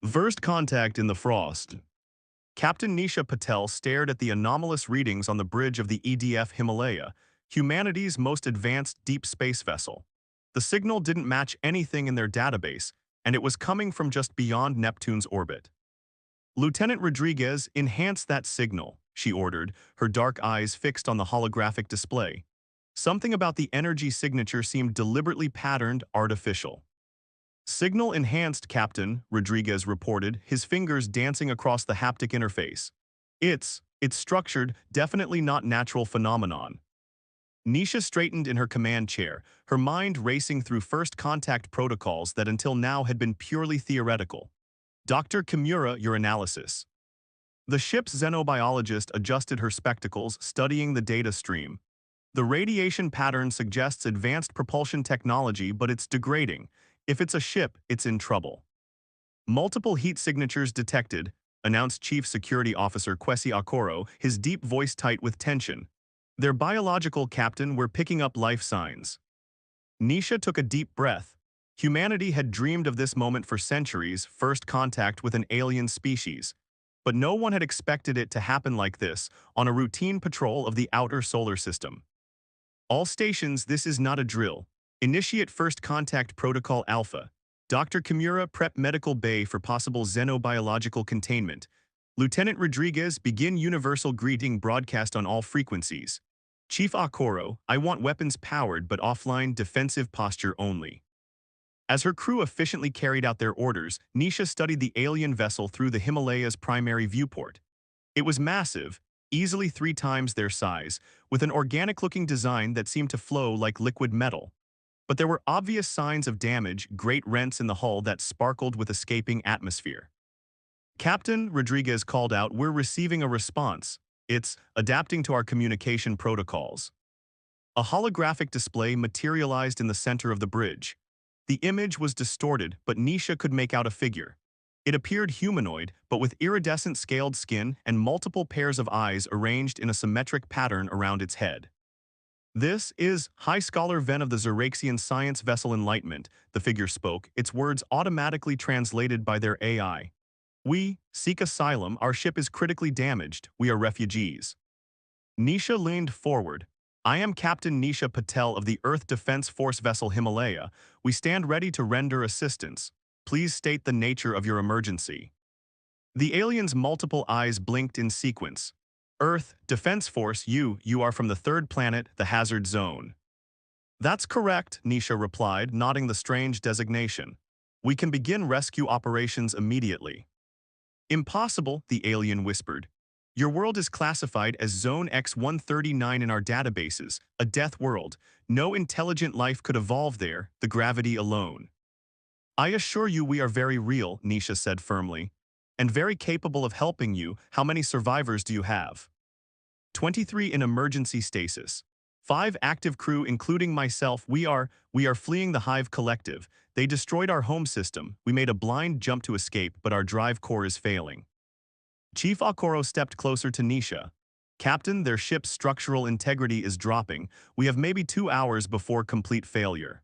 First contact in the frost. Captain Nisha Patel stared at the anomalous readings on the bridge of the EDF Himalaya, humanity's most advanced deep space vessel. The signal didn't match anything in their database, and it was coming from just beyond Neptune's orbit. Lieutenant Rodriguez, enhance that signal, she ordered, her dark eyes fixed on the holographic display. Something about the energy signature seemed deliberately patterned, artificial. Signal enhanced, Captain, Rodriguez reported, his fingers dancing across the haptic interface. It's structured, definitely not natural phenomenon. Nisha straightened in her command chair, her mind racing through first contact protocols that until now had been purely theoretical. Dr. Kimura, your analysis. The ship's xenobiologist adjusted her spectacles, studying the data stream. The radiation pattern suggests advanced propulsion technology, but it's degrading. If it's a ship, it's in trouble. Multiple heat signatures detected, announced Chief Security Officer Kwesi Akoro, his deep voice tight with tension. They're biological, Captain, we're picking up life signs. Nisha took a deep breath. Humanity had dreamed of this moment for centuries, first contact with an alien species. But no one had expected it to happen like this, on a routine patrol of the outer solar system. All stations, this is not a drill. Initiate First Contact Protocol Alpha. Dr. Kimura, prep Medical Bay for possible xenobiological containment. Lieutenant Rodriguez, begin universal greeting broadcast on all frequencies. Chief Akoro, I want weapons powered but offline defensive posture only. As her crew efficiently carried out their orders, Nisha studied the alien vessel through the Himalaya's primary viewport. It was massive, easily 3 times their size, with an organic-looking design that seemed to flow like liquid metal. But there were obvious signs of damage, great rents in the hull that sparkled with escaping atmosphere. Captain, Rodriguez called out, we're receiving a response. It's adapting to our communication protocols. A holographic display materialized in the center of the bridge. The image was distorted, but Nisha could make out a figure. It appeared humanoid, but with iridescent scaled skin and multiple pairs of eyes arranged in a symmetric pattern around its head. This is High Scholar Ven of the Xeraxian Science Vessel Enlightenment, the figure spoke, its words automatically translated by their AI. We seek asylum, our ship is critically damaged, we are refugees. Nisha leaned forward. I am Captain Nisha Patel of the Earth Defense Force vessel Himalaya. We stand ready to render assistance. Please state the nature of your emergency. The alien's multiple eyes blinked in sequence. Earth, Defense Force, you are from the third planet, the hazard zone. That's correct, Nisha replied, nodding the strange designation. We can begin rescue operations immediately. Impossible, the alien whispered. Your world is classified as Zone X-139 in our databases, a death world. No intelligent life could evolve there, the gravity alone. I assure you we are very real, Nisha said firmly. And very capable of helping you. How many survivors do you have? 23 in emergency stasis. 5 active crew including myself. We are fleeing the Hive Collective. They destroyed our home system. We made a blind jump to escape, but our drive core is failing. Chief Akoro stepped closer to Nisha. Captain, their ship's structural integrity is dropping. We have maybe 2 hours before complete failure.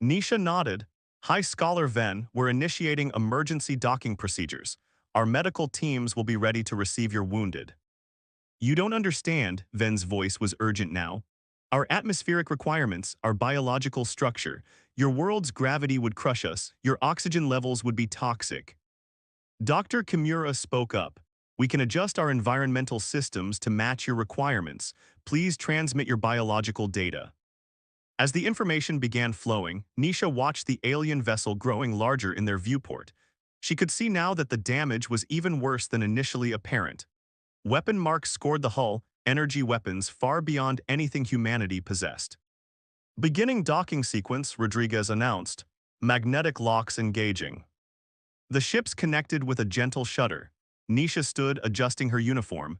Nisha nodded. High Scholar Ven, we're initiating emergency docking procedures. Our medical teams will be ready to receive your wounded. You don't understand, Ven's voice was urgent now. Our atmospheric requirements, our biological structure, your world's gravity would crush us, your oxygen levels would be toxic. Dr. Kimura spoke up. We can adjust our environmental systems to match your requirements. Please transmit your biological data. As the information began flowing, Nisha watched the alien vessel growing larger in their viewport. She could see now that the damage was even worse than initially apparent. Weapon marks scored the hull, energy weapons far beyond anything humanity possessed. Beginning docking sequence, Rodriguez announced. Magnetic locks engaging. The ships connected with a gentle shudder. Nisha stood, adjusting her uniform.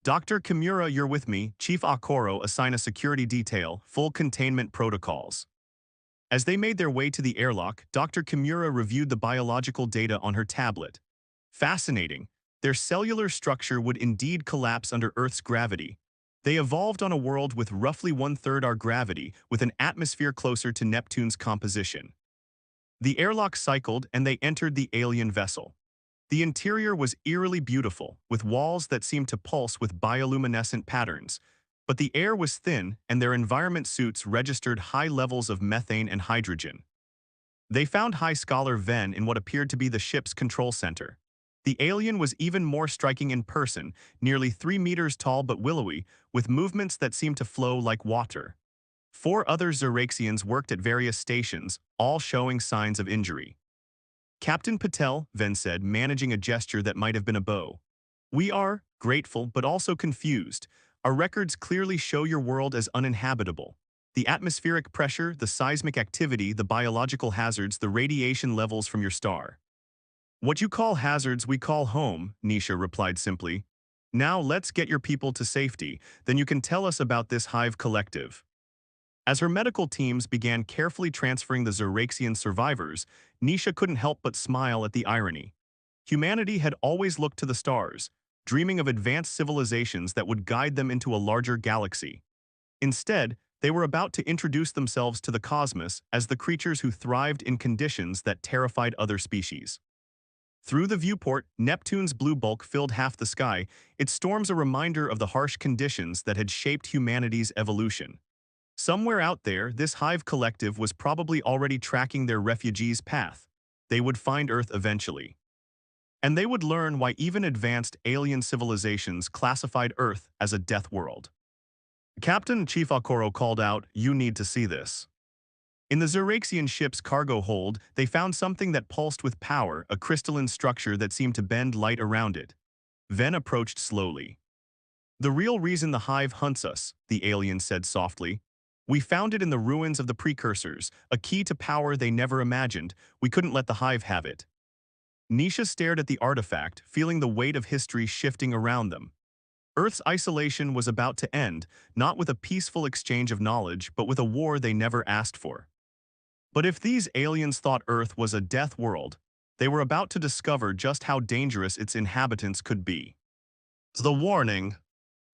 Dr. Kimura, you're with me. Chief Akoro, assign a security detail, full containment protocols. As they made their way to the airlock, Dr. Kimura reviewed the biological data on her tablet. Fascinating. Their cellular structure would indeed collapse under Earth's gravity. They evolved on a world with roughly 1/3 our gravity, with an atmosphere closer to Neptune's composition. The airlock cycled and they entered the alien vessel. The interior was eerily beautiful, with walls that seemed to pulse with bioluminescent patterns. But the air was thin, and their environment suits registered high levels of methane and hydrogen. They found High Scholar Ven in what appeared to be the ship's control center. The alien was even more striking in person, nearly 3 meters tall but willowy, with movements that seemed to flow like water. 4 other Xeraxians worked at various stations, all showing signs of injury. Captain Patel, Ven said, managing a gesture that might have been a bow. We are grateful but also confused. Our records clearly show your world as uninhabitable. The atmospheric pressure, the seismic activity, the biological hazards, the radiation levels from your star. What you call hazards, we call home, Nisha replied simply. Now let's get your people to safety, then you can tell us about this hive collective. As her medical teams began carefully transferring the Xeraxian survivors, Nisha couldn't help but smile at the irony. Humanity had always looked to the stars, dreaming of advanced civilizations that would guide them into a larger galaxy. Instead, they were about to introduce themselves to the cosmos as the creatures who thrived in conditions that terrified other species. Through the viewport, Neptune's blue bulk filled half the sky, its storms a reminder of the harsh conditions that had shaped humanity's evolution. Somewhere out there, this hive collective was probably already tracking their refugees' path. They would find Earth eventually. And they would learn why even advanced alien civilizations classified Earth as a death world. Captain Chifakoro called out, "You need to see this." In the Xeraxian ship's cargo hold, they found something that pulsed with power, a crystalline structure that seemed to bend light around it. Ven approached slowly. The real reason the hive hunts us, the alien said softly. We found it in the ruins of the precursors, a key to power they never imagined. We couldn't let the hive have it. Nisha stared at the artifact, feeling the weight of history shifting around them. Earth's isolation was about to end, not with a peaceful exchange of knowledge, but with a war they never asked for. But if these aliens thought Earth was a death world, they were about to discover just how dangerous its inhabitants could be. The warning.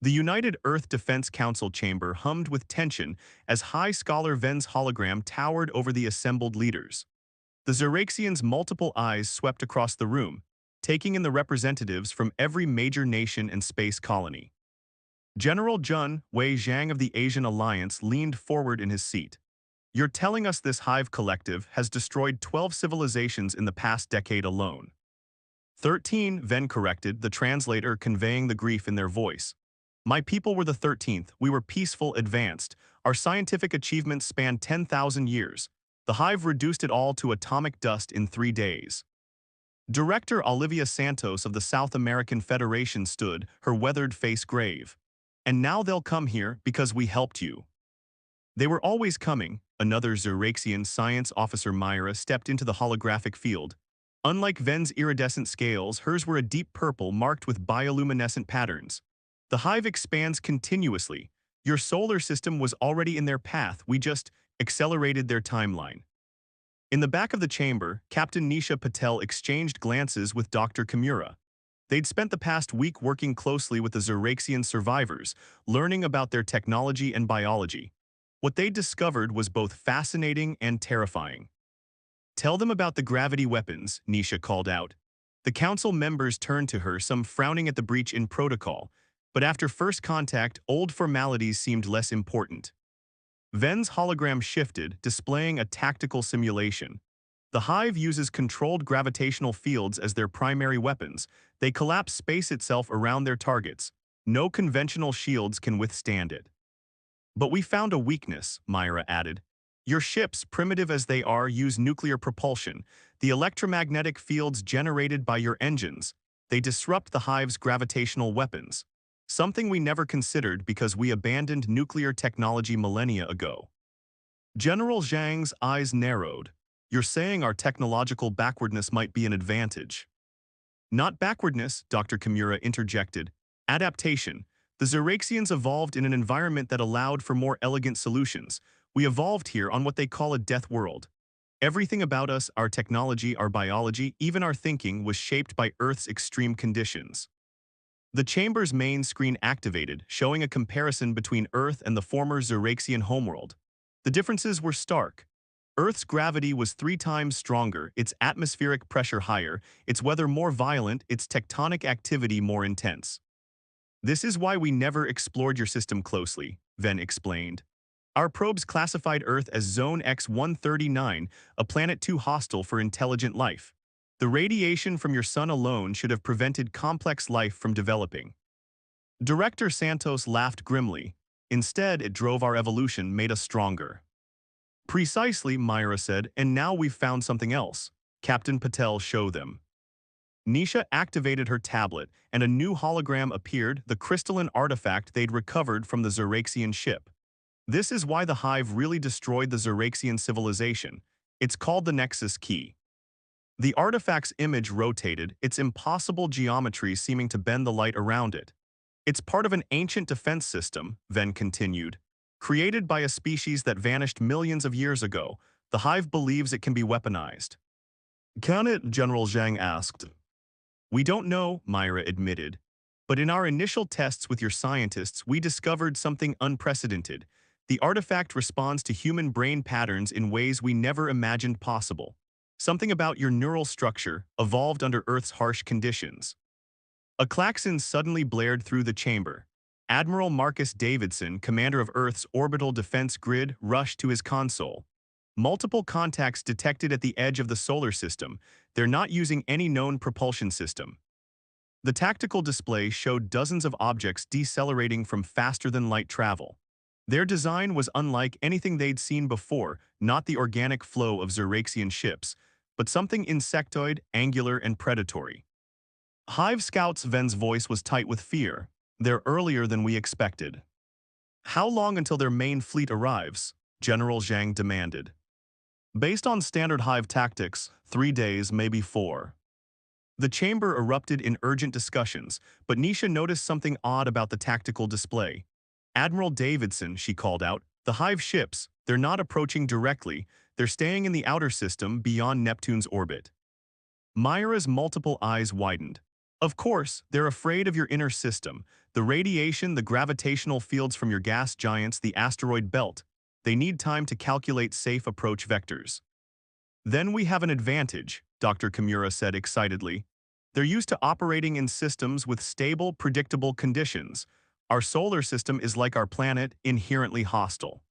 The United Earth Defense Council chamber hummed with tension as High Scholar Ven's hologram towered over the assembled leaders. The Xeraxians' multiple eyes swept across the room, taking in the representatives from every major nation and space colony. General Jun Wei Zhang of the Asian Alliance leaned forward in his seat. You're telling us this hive collective has destroyed 12 civilizations in the past decade alone. 13, Ven corrected, the translator conveying the grief in their voice. My people were the 13th, we were peaceful, advanced. Our scientific achievements spanned 10,000 years. The hive reduced it all to atomic dust in 3 days. Director Olivia Santos of the South American Federation stood, her weathered face grave. And now they'll come here because we helped you. They were always coming, another Xeraxian science officer Myra stepped into the holographic field. Unlike Ven's iridescent scales, hers were a deep purple marked with bioluminescent patterns. The hive expands continuously. Your solar system was already in their path, we just accelerated their timeline. In the back of the chamber, Captain Nisha Patel exchanged glances with Dr. Kimura. They'd spent the past week working closely with the Xeraxian survivors, learning about their technology and biology. What they discovered was both fascinating and terrifying. Tell them about the gravity weapons, Nisha called out. The council members turned to her, some frowning at the breach in protocol, but after first contact, old formalities seemed less important. Ven's hologram shifted, displaying a tactical simulation. The hive uses controlled gravitational fields as their primary weapons. They collapse space itself around their targets. No conventional shields can withstand it. But we found a weakness, Myra added. Your ships, primitive as they are, use nuclear propulsion. The electromagnetic fields generated by your engines, they disrupt the hive's gravitational weapons. Something we never considered because we abandoned nuclear technology millennia ago. General Zhang's eyes narrowed. You're saying our technological backwardness might be an advantage. Not backwardness, Dr. Kimura interjected. Adaptation. The Xeraxians evolved in an environment that allowed for more elegant solutions. We evolved here on what they call a death world. Everything about us, our technology, our biology, even our thinking, was shaped by Earth's extreme conditions. The chamber's main screen activated, showing a comparison between Earth and the former Xeraxian homeworld. The differences were stark. Earth's gravity was 3 times stronger, its atmospheric pressure higher, its weather more violent, its tectonic activity more intense. This is why we never explored your system closely, Venn explained. Our probes classified Earth as Zone X-139, a planet too hostile for intelligent life. The radiation from your sun alone should have prevented complex life from developing. Director Santos laughed grimly. Instead, it drove our evolution, made us stronger. Precisely, Myra said, and now we've found something else. Captain Patel showed them. Nisha activated her tablet, and a new hologram appeared, the crystalline artifact they'd recovered from the Xeraxian ship. This is why the Hive really destroyed the Xeraxian civilization. It's called the Nexus Key. The artifact's image rotated, its impossible geometry seeming to bend the light around it. It's part of an ancient defense system, Venn continued. Created by a species that vanished millions of years ago, the Hive believes it can be weaponized. Can it? General Zhang asked. We don't know, Myra admitted. But in our initial tests with your scientists, we discovered something unprecedented. The artifact responds to human brain patterns in ways we never imagined possible. Something about your neural structure evolved under Earth's harsh conditions. A klaxon suddenly blared through the chamber. Admiral Marcus Davidson, commander of Earth's orbital defense grid, rushed to his console. Multiple contacts detected at the edge of the solar system. They're not using any known propulsion system. The tactical display showed dozens of objects decelerating from faster-than-light travel. Their design was unlike anything they'd seen before, not the organic flow of Xeraxian ships, but something insectoid, angular, and predatory. Hive Scouts, Ven's voice was tight with fear. They're earlier than we expected. How long until their main fleet arrives? General Zhang demanded. Based on standard Hive tactics, 3 days, maybe 4. The chamber erupted in urgent discussions, but Nisha noticed something odd about the tactical display. Admiral Davidson, she called out, the Hive ships, they're not approaching directly, they're staying in the outer system beyond Neptune's orbit. Myra's multiple eyes widened. Of course, they're afraid of your inner system, the radiation, the gravitational fields from your gas giants, the asteroid belt. They need time to calculate safe approach vectors. Then we have an advantage, Dr. Kimura said excitedly. They're used to operating in systems with stable, predictable conditions. Our solar system is like our planet, inherently hostile.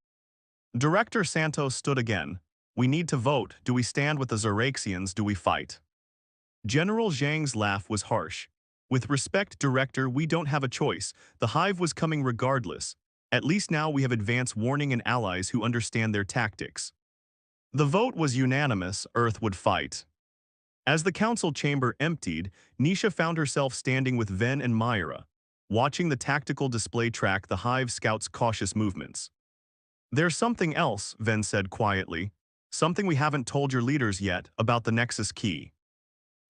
Director Santos stood again. We need to vote. Do we stand with the Xeraxians? Do we fight? General Zhang's laugh was harsh. With respect, Director, we don't have a choice. The Hive was coming regardless. At least now we have advance warning and allies who understand their tactics. The vote was unanimous, Earth would fight. As the council chamber emptied, Nisha found herself standing with Venn and Myra, watching the tactical display track the Hive Scouts' cautious movements. There's something else, Venn said quietly. Something we haven't told your leaders yet about the Nexus Key.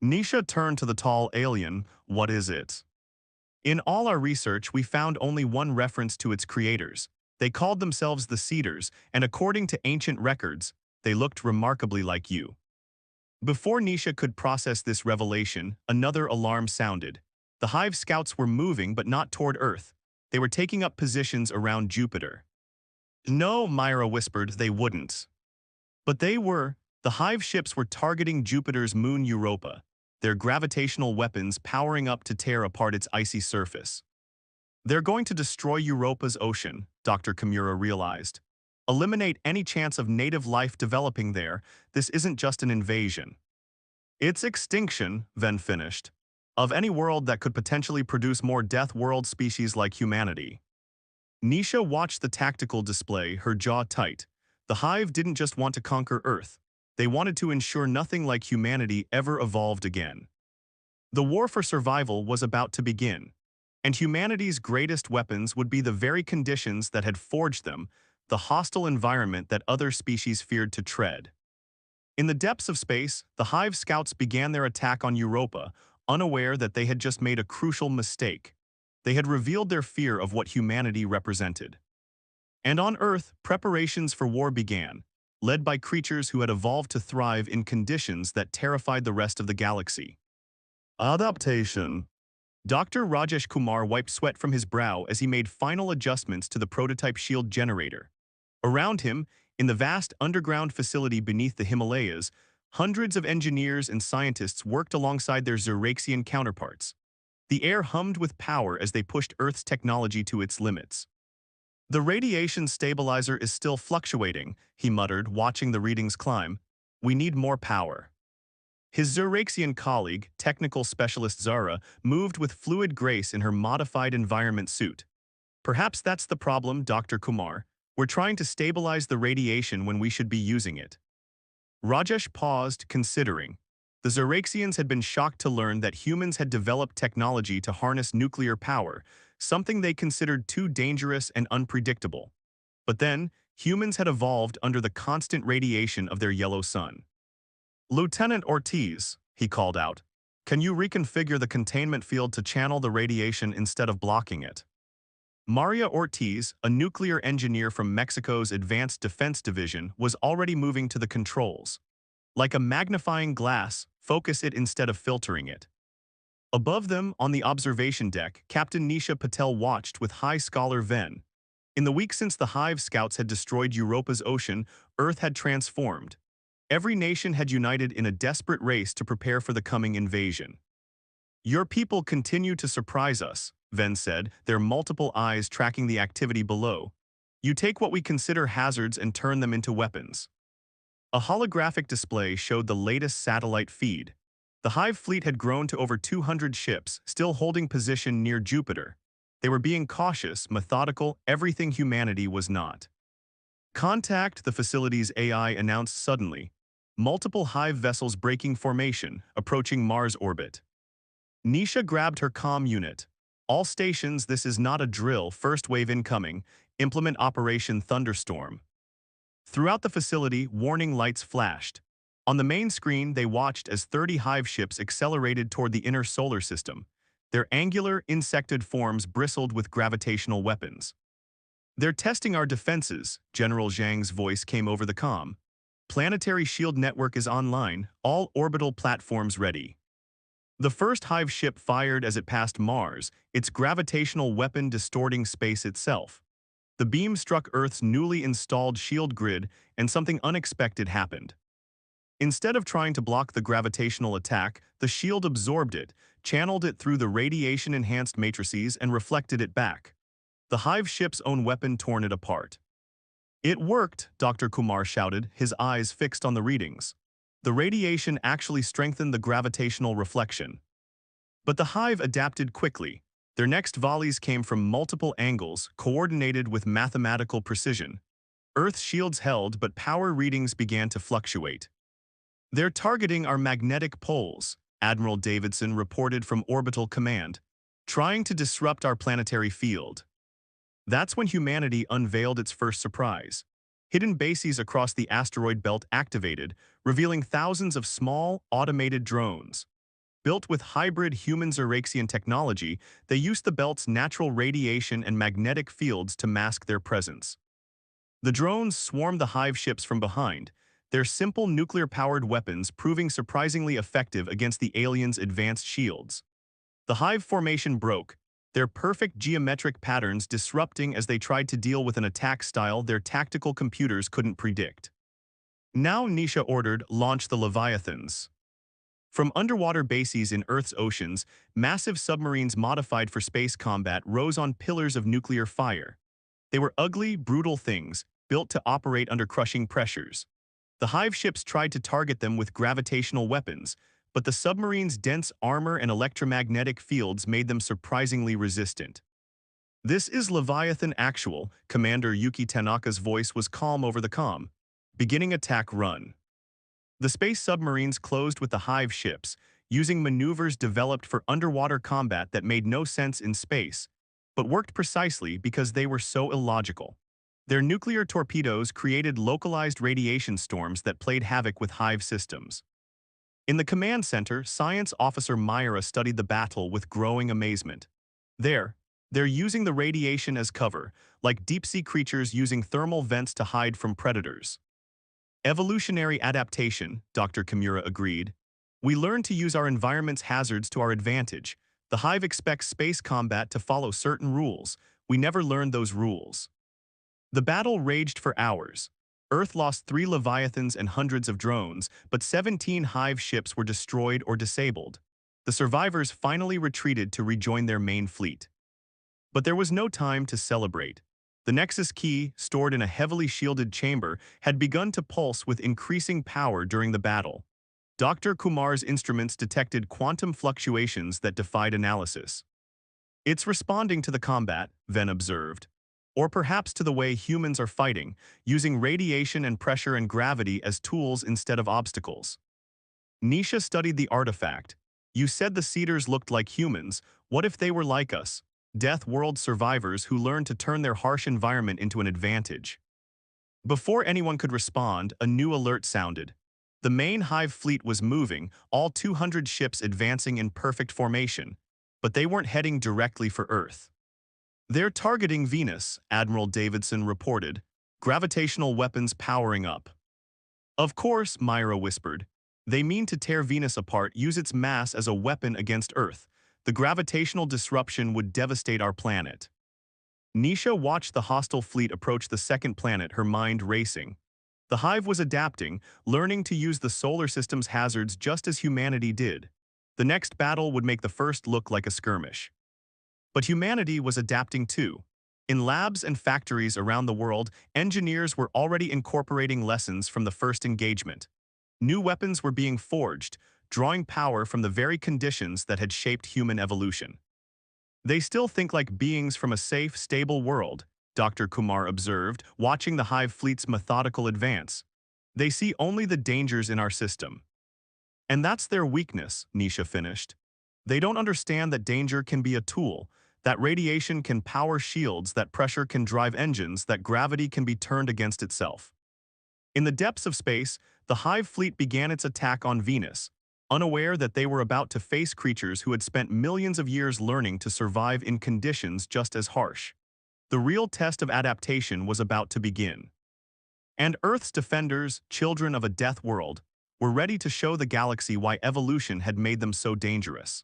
Nisha turned to the tall alien. What is it? In all our research, we found only one reference to its creators. They called themselves the Cedars, and according to ancient records, they looked remarkably like you. Before Nisha could process this revelation, another alarm sounded. The Hive Scouts were moving, but not toward Earth. They were taking up positions around Jupiter. No, Myra whispered, they wouldn't. But they were. The Hive ships were targeting Jupiter's moon Europa, their gravitational weapons powering up to tear apart its icy surface. They're going to destroy Europa's ocean, Dr. Kimura realized. Eliminate any chance of native life developing there. This isn't just an invasion. It's extinction, Venn finished, of any world that could potentially produce more Deathworld species like humanity. Nisha watched the tactical display, her jaw tight. The Hive didn't just want to conquer Earth. They wanted to ensure nothing like humanity ever evolved again. The war for survival was about to begin, and humanity's greatest weapons would be the very conditions that had forged them, the hostile environment that other species feared to tread. In the depths of space, the Hive Scouts began their attack on Europa, unaware that they had just made a crucial mistake. They had revealed their fear of what humanity represented. And on Earth, preparations for war began, led by creatures who had evolved to thrive in conditions that terrified the rest of the galaxy. Adaptation. Dr. Rajesh Kumar wiped sweat from his brow as he made final adjustments to the prototype shield generator. Around him, In the vast underground facility beneath the Himalayas, hundreds of engineers and scientists worked alongside their Xeraxian counterparts. The air hummed with power as they pushed Earth's technology to its limits. "The radiation stabilizer is still fluctuating," he muttered, watching the readings climb. "We need more power." His Xeraxian colleague, technical specialist Zara, moved with fluid grace in her modified environment suit. "Perhaps that's the problem, Dr. Kumar. We're trying to stabilize the radiation when we should be using it." Rajesh paused, considering. The Xeraxians had been shocked to learn that humans had developed technology to harness nuclear power, something they considered too dangerous and unpredictable. But then, humans had evolved under the constant radiation of their yellow sun. "Lieutenant Ortiz," he called out, "can you reconfigure the containment field to channel the radiation instead of blocking it?" Maria Ortiz, a nuclear engineer from Mexico's Advanced Defense Division, was already moving to the controls. Like a magnifying glass, focus it instead of filtering it. Above them, on the observation deck, Captain Nisha Patel watched with High Scholar Ven. In the week since the Hive Scouts had destroyed Europa's ocean, Earth had transformed. Every nation had united in a desperate race to prepare for the coming invasion. "Your people continue to surprise us," Ven said, their multiple eyes tracking the activity below. "You take what we consider hazards and turn them into weapons." A holographic display showed the latest satellite feed. The Hive fleet had grown to over 200 ships, still holding position near Jupiter. They were being cautious, methodical, everything humanity was not. "Contact," the facility's AI announced suddenly. Multiple Hive vessels breaking formation, approaching Mars orbit. Nisha grabbed her comm unit. "All stations, this is not a drill, first wave incoming. Implement Operation Thunderstorm." Throughout the facility, warning lights flashed. On the main screen, they watched as 30 Hive ships accelerated toward the inner solar system. Their angular, insectoid forms bristled with gravitational weapons. "They're testing our defenses," General Zhang's voice came over the comm. "Planetary shield network is online, all orbital platforms ready." The first Hive ship fired as it passed Mars, its gravitational weapon distorting space itself. The beam struck Earth's newly installed shield grid, and something unexpected happened. Instead of trying to block the gravitational attack, the shield absorbed it, channeled it through the radiation-enhanced matrices, and reflected it back. The Hive ship's own weapon torn it apart. "It worked," Dr. Kumar shouted, his eyes fixed on the readings. The radiation actually strengthened the gravitational reflection. But the Hive adapted quickly. Their next volleys came from multiple angles, coordinated with mathematical precision. Earth's shields held, but power readings began to fluctuate. "They're targeting our magnetic poles," Admiral Davidson reported from Orbital Command, "trying to disrupt our planetary field." That's when humanity unveiled its first surprise. Hidden bases across the asteroid belt activated, revealing thousands of small, automated drones. Built with hybrid human-Xeraxian technology, they used the belt's natural radiation and magnetic fields to mask their presence. The drones swarmed the Hive ships from behind, their simple nuclear-powered weapons proving surprisingly effective against the aliens' advanced shields. The Hive formation broke, their perfect geometric patterns disrupting as they tried to deal with an attack style their tactical computers couldn't predict. Now Nisha ordered, "Launch the Leviathans." From underwater bases in Earth's oceans, massive submarines modified for space combat rose on pillars of nuclear fire. They were ugly, brutal things, built to operate under crushing pressures. The Hive ships tried to target them with gravitational weapons, but the submarine's dense armor and electromagnetic fields made them surprisingly resistant. "This is Leviathan Actual," Commander Yuki Tanaka's voice was calm over the comm. "Beginning attack run." The space submarines closed with the Hive ships, using maneuvers developed for underwater combat that made no sense in space, but worked precisely because they were so illogical. Their nuclear torpedoes created localized radiation storms that played havoc with Hive systems. In the command center, Science Officer Myra studied the battle with growing amazement. They're using the radiation as cover, like deep-sea creatures using thermal vents to hide from predators. "Evolutionary adaptation," Dr. Kimura agreed. "We learn to use our environment's hazards to our advantage. The Hive expects space combat to follow certain rules. We never learned those rules." The battle raged for hours. Earth lost 3 Leviathans and hundreds of drones, but 17 Hive ships were destroyed or disabled. The survivors finally retreated to rejoin their main fleet. But there was no time to celebrate. The Nexus key, stored in a heavily shielded chamber, had begun to pulse with increasing power during the battle. Dr. Kumar's instruments detected quantum fluctuations that defied analysis. "It's responding to the combat," Ven observed. "Or perhaps to the way humans are fighting, using radiation and pressure and gravity as tools instead of obstacles." Nisha studied the artifact. "You said the Cedars looked like humans. What if they were like us? Deathworld survivors who learned to turn their harsh environment into an advantage." Before anyone could respond, a new alert sounded. The main Hive fleet was moving, all 200 ships advancing in perfect formation. But they weren't heading directly for Earth. "They're targeting Venus," Admiral Davidson reported, "gravitational weapons powering up." "Of course," Myra whispered. "They mean to tear Venus apart, use its mass as a weapon against Earth. The gravitational disruption would devastate our planet." Nisha watched the hostile fleet approach the second planet, her mind racing. The Hive was adapting, learning to use the solar system's hazards just as humanity did. The next battle would make the first look like a skirmish. But humanity was adapting too. In labs and factories around the world, engineers were already incorporating lessons from the first engagement. New weapons were being forged, drawing power from the very conditions that had shaped human evolution. "They still think like beings from a safe, stable world," Dr. Kumar observed, watching the Hive fleet's methodical advance. "They see only the dangers in our system." "And that's their weakness," Nisha finished. "They don't understand that danger can be a tool, that radiation can power shields, that pressure can drive engines, that gravity can be turned against itself." In the depths of space, the Hive fleet began its attack on Venus, unaware that they were about to face creatures who had spent millions of years learning to survive in conditions just as harsh. The real test of adaptation was about to begin. And Earth's defenders, children of a death world, were ready to show the galaxy why evolution had made them so dangerous.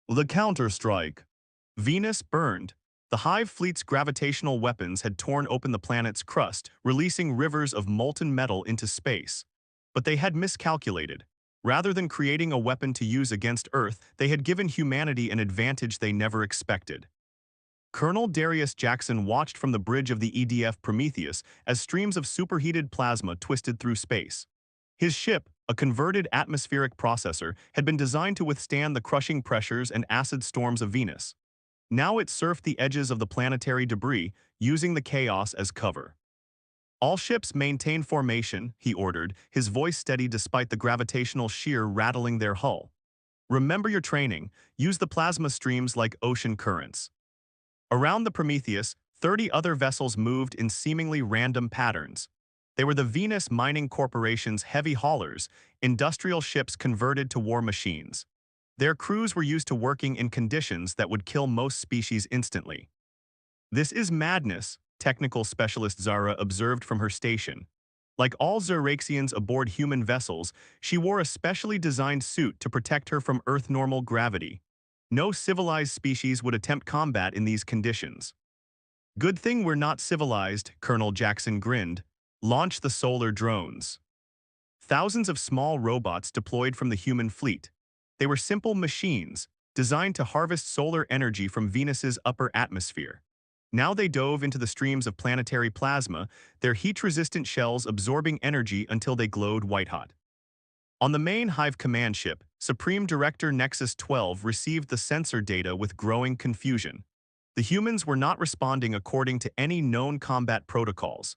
The counter-strike. Venus burned. The Hive fleet's gravitational weapons had torn open the planet's crust, releasing rivers of molten metal into space. But they had miscalculated. Rather than creating a weapon to use against Earth, they had given humanity an advantage they never expected. Colonel Darius Jackson watched from the bridge of the EDF Prometheus as streams of superheated plasma twisted through space. His ship, a converted atmospheric processor, had been designed to withstand the crushing pressures and acid storms of Venus. Now it surfed the edges of the planetary debris, using the chaos as cover. "All ships maintain formation," he ordered, his voice steady despite the gravitational shear rattling their hull. "Remember your training, use the plasma streams like ocean currents." Around the Prometheus, 30 other vessels moved in seemingly random patterns. They were the Venus Mining Corporation's heavy haulers, industrial ships converted to war machines. Their crews were used to working in conditions that would kill most species instantly. "This is madness," technical specialist Zara observed from her station. Like all Zeraxians aboard human vessels, she wore a specially designed suit to protect her from Earth-normal gravity. No civilized species would attempt combat in these conditions. "Good thing we're not civilized," Colonel Jackson grinned. "Launch the solar drones." Thousands of small robots deployed from the human fleet. They were simple machines, designed to harvest solar energy from Venus's upper atmosphere. Now they dove into the streams of planetary plasma, their heat-resistant shells absorbing energy until they glowed white-hot. On the main Hive command ship, Supreme Director Nexus 12 received the sensor data with growing confusion. The humans were not responding according to any known combat protocols.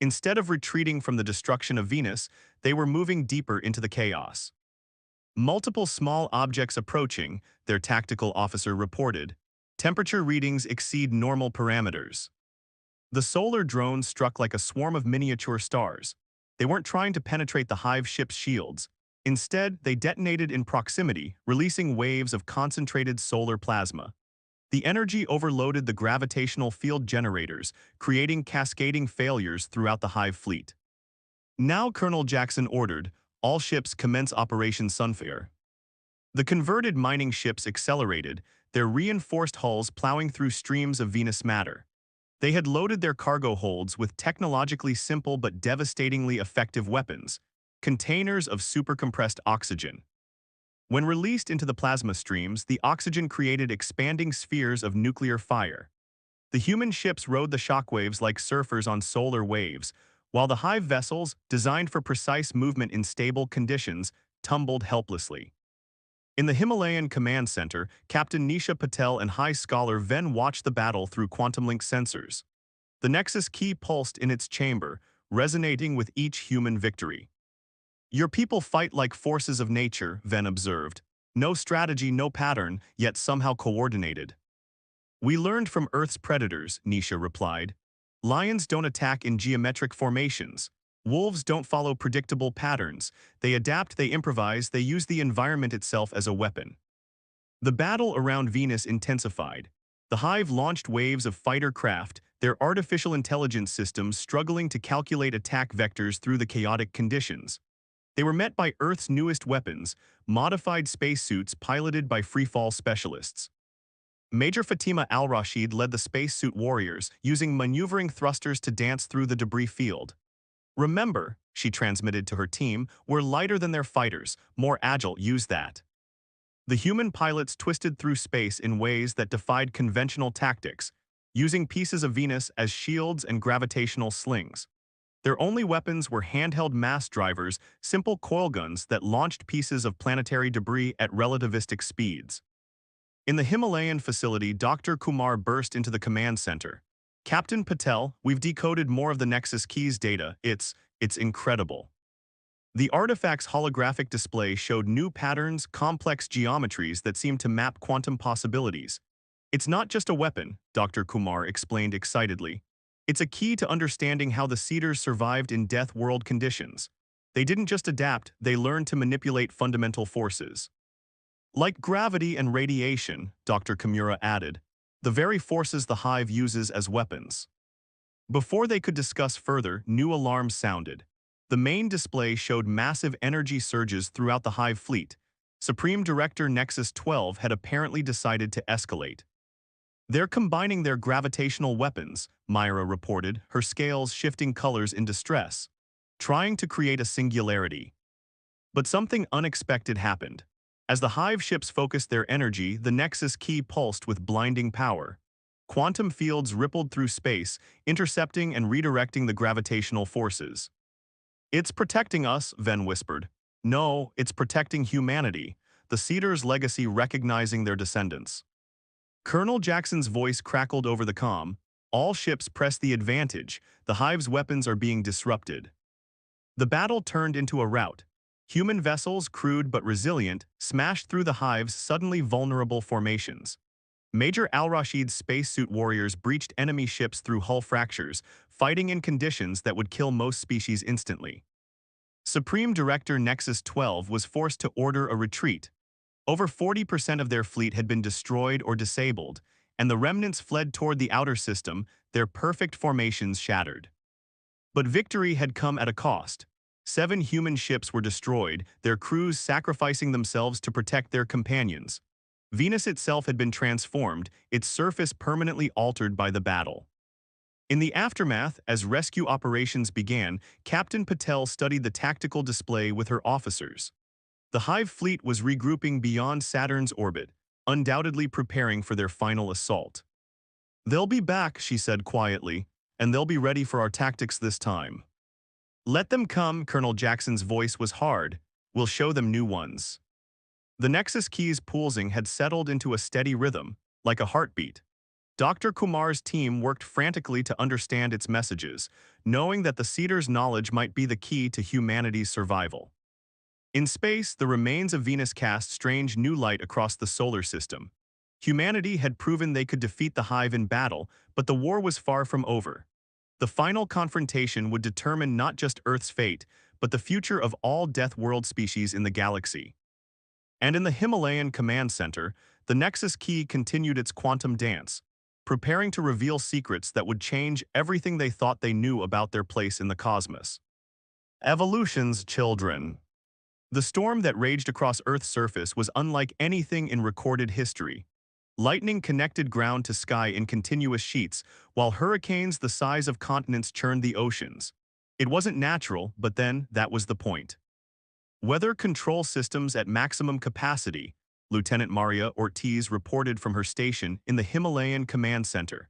Instead of retreating from the destruction of Venus, they were moving deeper into the chaos. "Multiple small objects approaching," their tactical officer reported. "Temperature readings exceed normal parameters." The solar drones struck like a swarm of miniature stars. They weren't trying to penetrate the Hive ship's shields. Instead, they detonated in proximity, releasing waves of concentrated solar plasma. The energy overloaded the gravitational field generators, creating cascading failures throughout the Hive fleet. Now Colonel Jackson ordered, "All ships commence Operation Sunfire." The converted mining ships accelerated, their reinforced hulls plowing through streams of Venus matter. They had loaded their cargo holds with technologically simple but devastatingly effective weapons, containers of supercompressed oxygen. When released into the plasma streams, the oxygen created expanding spheres of nuclear fire. The human ships rode the shockwaves like surfers on solar waves, while the hive vessels, designed for precise movement in stable conditions, tumbled helplessly. In the Himalayan Command Center, Captain Nisha Patel and High Scholar Ven watched the battle through quantum-link sensors. The Nexus key pulsed in its chamber, resonating with each human victory. Your people fight like forces of nature, Ven observed. No strategy, no pattern, yet somehow coordinated. We learned from Earth's predators, Nisha replied. Lions don't attack in geometric formations. Wolves don't follow predictable patterns. They adapt, they improvise, they use the environment itself as a weapon. The battle around Venus intensified. The Hive launched waves of fighter craft, their artificial intelligence systems struggling to calculate attack vectors through the chaotic conditions. They were met by Earth's newest weapons, modified spacesuits piloted by freefall specialists. Major Fatima al-Rashid led the spacesuit warriors, using maneuvering thrusters to dance through the debris field. Remember, she transmitted to her team, we're lighter than their fighters, more agile, use that. The human pilots twisted through space in ways that defied conventional tactics, using pieces of Venus as shields and gravitational slings. Their only weapons were handheld mass drivers, simple coil guns that launched pieces of planetary debris at relativistic speeds. In the Himalayan facility, Dr. Kumar burst into the command center. Captain Patel, we've decoded more of the Nexus Keys data. It's incredible. The artifact's holographic display showed new patterns, complex geometries that seemed to map quantum possibilities. It's not just a weapon, Dr. Kumar explained excitedly. It's a key to understanding how the Cedars survived in Deathworld conditions. They didn't just adapt, they learned to manipulate fundamental forces. Like gravity and radiation, Dr. Kimura added, the very forces the Hive uses as weapons. Before they could discuss further, new alarms sounded. The main display showed massive energy surges throughout the Hive fleet. Supreme Director Nexus 12 had apparently decided to escalate. They're combining their gravitational weapons, Myra reported, her scales shifting colors in distress, trying to create a singularity. But something unexpected happened. As the Hive ships focused their energy, the Nexus key pulsed with blinding power. Quantum fields rippled through space, intercepting and redirecting the gravitational forces. It's protecting us, Ven whispered. No, it's protecting humanity, the Cedars' legacy recognizing their descendants. Colonel Jackson's voice crackled over the comm. All ships press the advantage, the Hive's weapons are being disrupted. The battle turned into a rout. Human vessels, crude but resilient, smashed through the Hive's suddenly vulnerable formations. Major al-Rashid's spacesuit warriors breached enemy ships through hull fractures, fighting in conditions that would kill most species instantly. Supreme Director Nexus 12 was forced to order a retreat. Over 40% of their fleet had been destroyed or disabled, and the remnants fled toward the outer system, their perfect formations shattered. But victory had come at a cost. 7 human ships were destroyed, their crews sacrificing themselves to protect their companions. Venus itself had been transformed, its surface permanently altered by the battle. In the aftermath, as rescue operations began, Captain Patel studied the tactical display with her officers. The Hive fleet was regrouping beyond Saturn's orbit, undoubtedly preparing for their final assault. They'll be back, she said quietly, and they'll be ready for our tactics this time. Let them come, Colonel Jackson's voice was hard. We'll show them new ones. The Nexus Keys pulsing had settled into a steady rhythm, like a heartbeat. Dr. Kumar's team worked frantically to understand its messages, knowing that the Cedars' knowledge might be the key to humanity's survival. In space, the remains of Venus cast strange new light across the solar system. Humanity had proven they could defeat the Hive in battle, but the war was far from over. The final confrontation would determine not just Earth's fate, but the future of all Deathworld species in the galaxy. And in the Himalayan Command Center, the Nexus Key continued its quantum dance, preparing to reveal secrets that would change everything they thought they knew about their place in the cosmos. Evolution's children. The storm that raged across Earth's surface was unlike anything in recorded history. Lightning connected ground to sky in continuous sheets, while hurricanes the size of continents churned the oceans. It wasn't natural, but then that was the point. Weather control systems at maximum capacity, Lieutenant Maria Ortiz reported from her station in the Himalayan Command Center.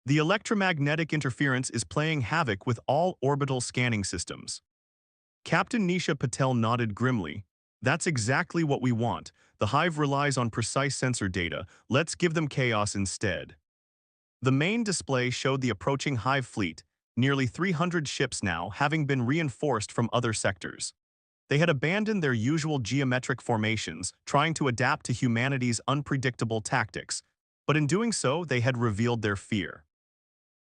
The electromagnetic interference is playing havoc with all orbital scanning systems. Captain Nisha Patel nodded grimly. That's exactly what we want. The Hive relies on precise sensor data. Let's give them chaos instead. The main display showed the approaching Hive fleet, nearly 300 ships now having been reinforced from other sectors. They had abandoned their usual geometric formations, trying to adapt to humanity's unpredictable tactics, but in doing so, they had revealed their fear.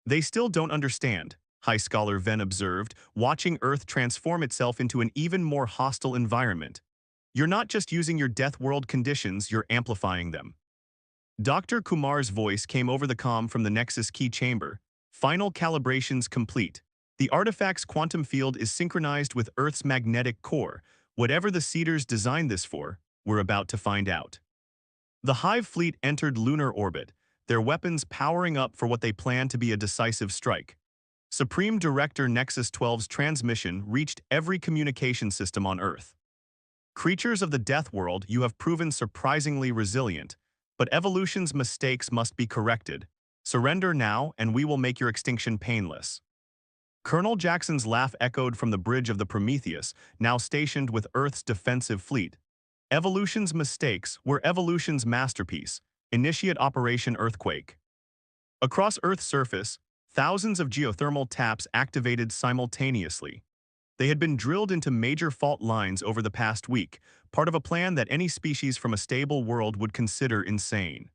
They still don't understand, High Scholar Venn observed, watching Earth transform itself into an even more hostile environment. You're not just using your Deathworld conditions, you're amplifying them. Dr. Kumar's voice came over the comm from the Nexus key chamber. Final calibrations complete. The artifact's quantum field is synchronized with Earth's magnetic core. Whatever the Seeders designed this for, we're about to find out. The Hive fleet entered lunar orbit, their weapons powering up for what they plan to be a decisive strike. Supreme Director Nexus 12's transmission reached every communication system on Earth. Creatures of the Deathworld, you have proven surprisingly resilient, but evolution's mistakes must be corrected. Surrender now, and we will make your extinction painless. Colonel Jackson's laugh echoed from the bridge of the Prometheus, now stationed with Earth's defensive fleet. Evolution's mistakes were evolution's masterpiece. Initiate Operation Earthquake. Across Earth's surface, thousands of geothermal taps activated simultaneously. They had been drilled into major fault lines over the past week, part of a plan that any species from a stable world would consider insane.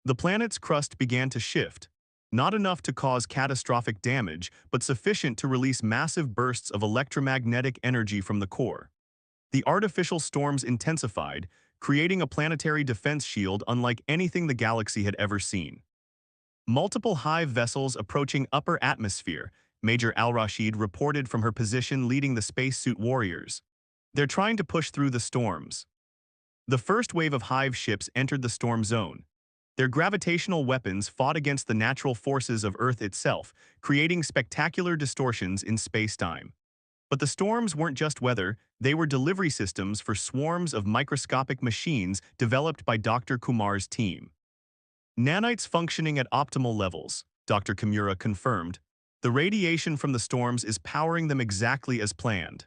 The planet's crust began to shift, not enough to cause catastrophic damage, but sufficient to release massive bursts of electromagnetic energy from the core. The artificial storms intensified, creating a planetary defense shield unlike anything the galaxy had ever seen. Multiple Hive vessels approaching upper atmosphere, Major Al-Rashid reported from her position leading the spacesuit warriors. They're trying to push through the storms. The first wave of Hive ships entered the storm zone. Their gravitational weapons fought against the natural forces of Earth itself, creating spectacular distortions in space-time. But the storms weren't just weather, they were delivery systems for swarms of microscopic machines developed by Dr. Kumar's team. Nanites functioning at optimal levels, Dr. Kimura confirmed. The radiation from the storms is powering them exactly as planned.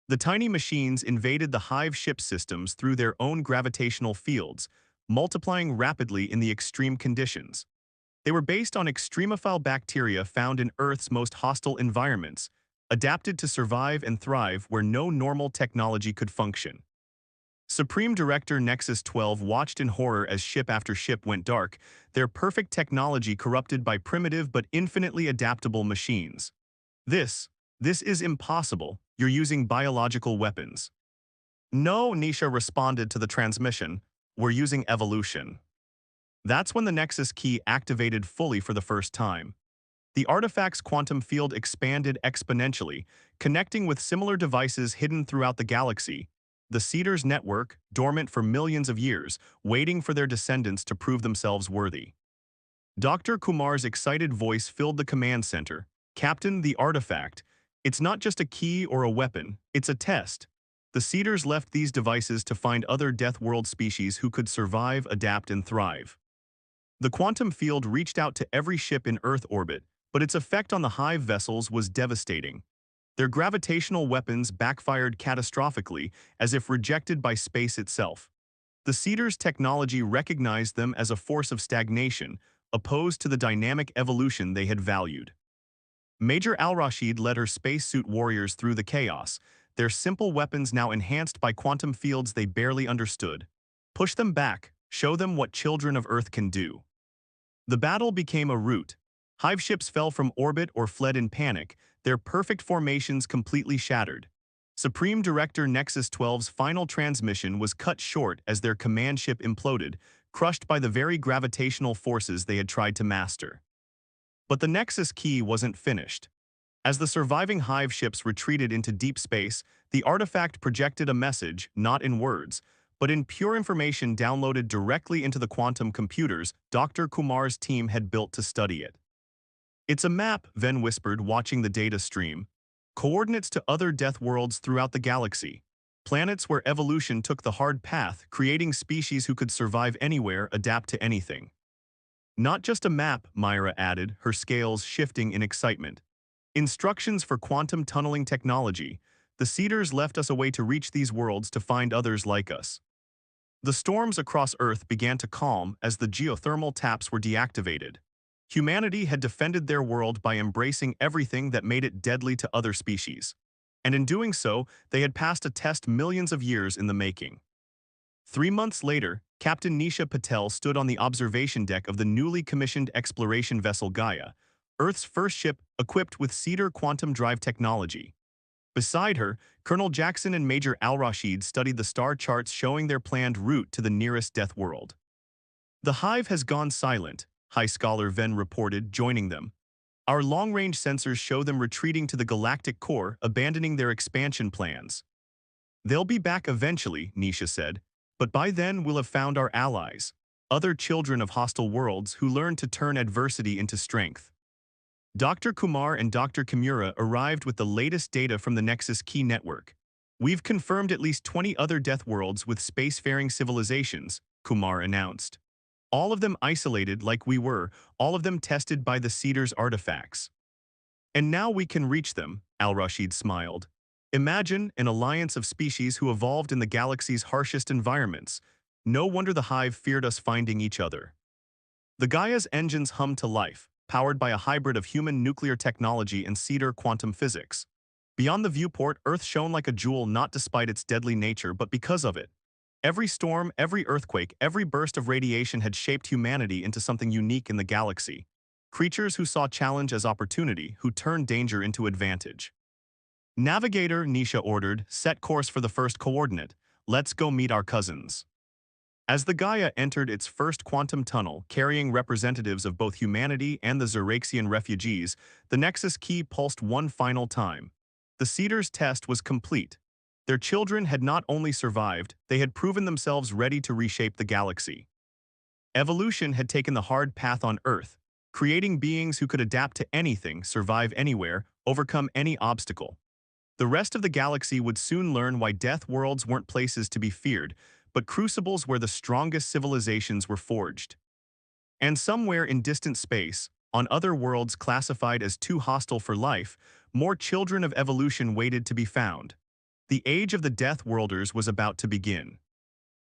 The tiny machines invaded the Hive ship systems through their own gravitational fields, multiplying rapidly in the extreme conditions. They were based on extremophile bacteria found in Earth's most hostile environments, adapted to survive and thrive where no normal technology could function. Supreme Director Nexus 12 watched in horror as ship after ship went dark, their perfect technology corrupted by primitive but infinitely adaptable machines. This is impossible. You're using biological weapons. No, Nisha responded to the transmission. We're using evolution. That's when the Nexus key activated fully for the first time. The artifact's quantum field expanded exponentially, connecting with similar devices hidden throughout the galaxy. The Seeders network, dormant for millions of years, waiting for their descendants to prove themselves worthy. Dr. Kumar's excited voice filled the command center. Captain, the artifact. It's not just a key or a weapon, it's a test. The Seeders left these devices to find other Deathworld species who could survive, adapt, and thrive. The quantum field reached out to every ship in Earth orbit, but its effect on the Hive vessels was devastating. Their gravitational weapons backfired catastrophically, as if rejected by space itself. The Seeders' technology recognized them as a force of stagnation, opposed to the dynamic evolution they had valued. Major Al-Rashid led her spacesuit warriors through the chaos, their simple weapons now enhanced by quantum fields they barely understood. Push them back, show them what children of Earth can do. The battle became a rout. Hive ships fell from orbit or fled in panic, their perfect formations completely shattered. Supreme Director Nexus 12's final transmission was cut short as their command ship imploded, crushed by the very gravitational forces they had tried to master. But the Nexus key wasn't finished. As the surviving Hive ships retreated into deep space, the artifact projected a message, not in words, but in pure information downloaded directly into the quantum computers Dr. Kumar's team had built to study it. "It's a map," Ven whispered, watching the data stream. "Coordinates to other death worlds throughout the galaxy. Planets where evolution took the hard path, creating species who could survive anywhere, adapt to anything." "Not just a map," Myra added, her scales shifting in excitement. "Instructions for quantum tunneling technology. The Cedars left us a way to reach these worlds to find others like us." The storms across Earth began to calm as the geothermal taps were deactivated. Humanity had defended their world by embracing everything that made it deadly to other species. And in doing so, they had passed a test millions of years in the making. 3 months later, Captain Nisha Patel stood on the observation deck of the newly commissioned exploration vessel Gaia, Earth's first ship equipped with Cedar quantum drive technology. Beside her, Colonel Jackson and Major Al-Rashid studied the star charts showing their planned route to the nearest death world. "The hive has gone silent," High Scholar Ven reported, joining them. "Our long-range sensors show them retreating to the galactic core, abandoning their expansion plans." "They'll be back eventually," Nisha said, "but by then we'll have found our allies, other children of hostile worlds who learned to turn adversity into strength." Dr. Kumar and Dr. Kimura arrived with the latest data from the Nexus Key Network. "We've confirmed at least 20 other death worlds with spacefaring civilizations," Kumar announced. "All of them isolated like we were, all of them tested by the Cedars artifacts. And now we can reach them," Al-Rashid smiled. "Imagine an alliance of species who evolved in the galaxy's harshest environments. No wonder the hive feared us finding each other." The Gaia's engines hummed to life, powered by a hybrid of human nuclear technology and Cedar quantum physics. Beyond the viewport, Earth shone like a jewel, not despite its deadly nature, but because of it. Every storm, every earthquake, every burst of radiation had shaped humanity into something unique in the galaxy. Creatures who saw challenge as opportunity, who turned danger into advantage. "Navigator," Nisha ordered, "set course for the first coordinate. Let's go meet our cousins." As the Gaia entered its first quantum tunnel, carrying representatives of both humanity and the Xeraxian refugees, the Nexus key pulsed one final time. The Cedars test was complete. Their children had not only survived, they had proven themselves ready to reshape the galaxy. Evolution had taken the hard path on Earth, creating beings who could adapt to anything, survive anywhere, overcome any obstacle. The rest of the galaxy would soon learn why death worlds weren't places to be feared, but crucibles where the strongest civilizations were forged. And somewhere in distant space, on other worlds classified as too hostile for life, more children of evolution waited to be found. The age of the Death Worlders was about to begin.